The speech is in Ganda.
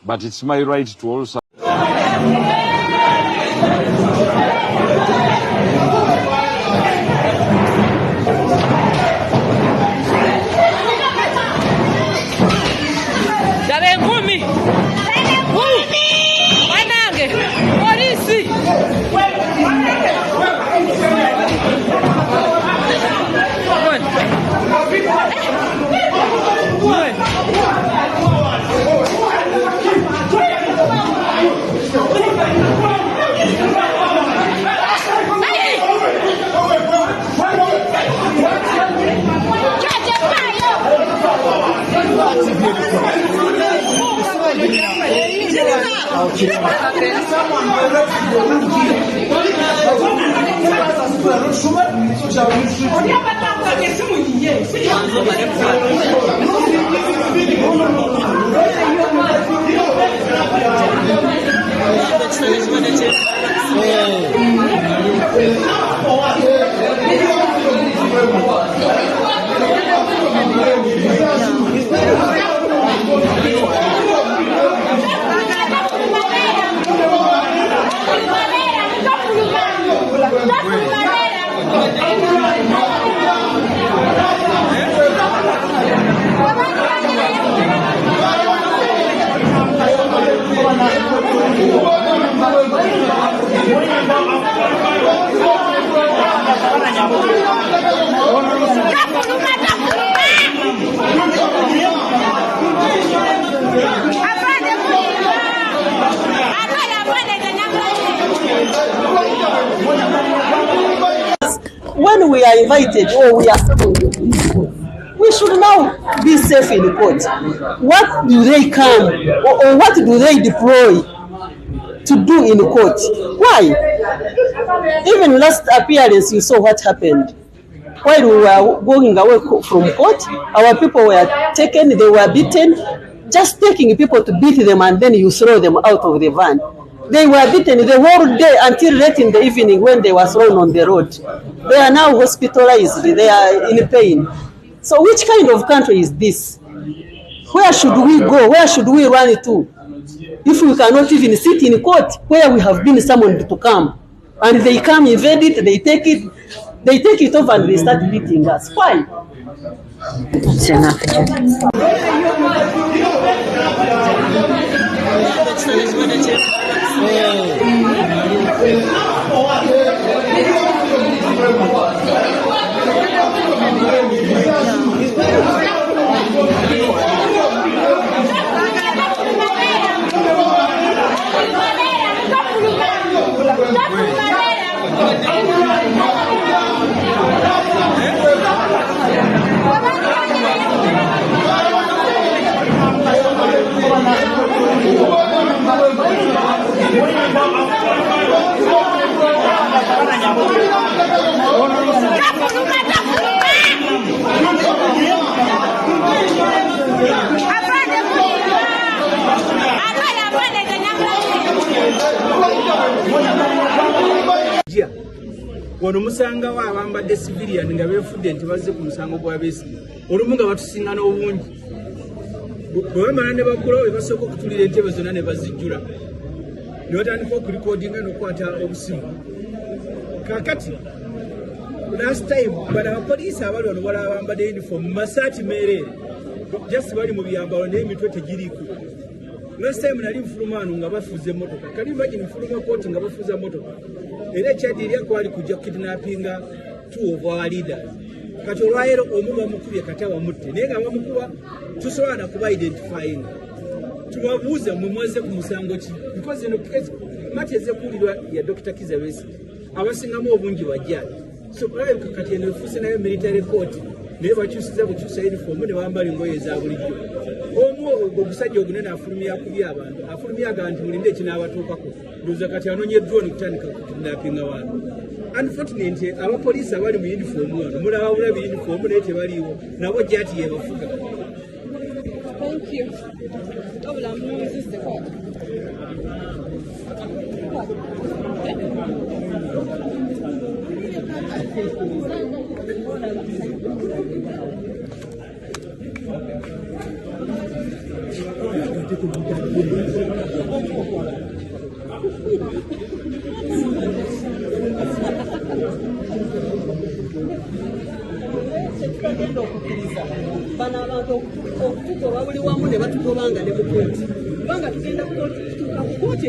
but it's my right to also when we are invited or we are we should now be safe in court. What do they come or what do they deploy to do in court? Why? Even last appearance, you saw what happened. While we were going away from court, our people were taken, they were beaten. Just taking people to beat them and then you throw them out of the van. They were beaten the whole day until late in the evening when they were thrown on the road. They are now hospitalized, they are in pain. So which kind of country is this? Where should we go? Where should we run to? If we cannot even sit in court where we have been summoned to come. And they come, invade it, they take it over and they start beating us. Why? That's enough. Ono musanga wa abambadde civilian nga befudde nti bazze ku musango gwa Besigye olumu nga batusinga n'obungi bwe bamala ne baggulawo we basooka okutulira entebe zonna ne bazijjula ne batandika okulikodinga n'okukwata obusimu. Kaakati last time bano abapoliisi abali wano wala abambadde uniform mu masaati meereere just bali mu byambalo naye emitwe tegiriiko. Last time nali nfulumaano nga bafuza emmotoka, kali imagine nfuluma kooti nga bafuza emmotoka era ekyaddirira kwali kujja kukidnappinga two of our leaders. Kati olwaleero omu bamukubye kati abamutte naye nga bamukuba tusobola na kuba identifying. Tubabuuza mumweze ku musango ki because eno mati ezekuulirwa ya Dr. Kizza Besigye abasingamu obungi bajjaali. So kati eno efuuse nayo military court naye bakyusiza bukyusa uniform ne bambala engoye eza bulijjo. Omu omusajja ogunene afulumya akubye abantu afulumya aganti mulinde ekinaabatuukako ndowooza kati anoonyeddwa okutandika kukidnappinga abantu. Unfortunately abapoliisi abali mu uniform wano mulaba bulabi uniform naye tebaliiwo nabo jati yebafuga. Thank you. Tetugenda okukkiriza bano abantu okutugoba buli wamu ne batugobanga ne mu kooti kubanga tugenda kutuuka ku kooti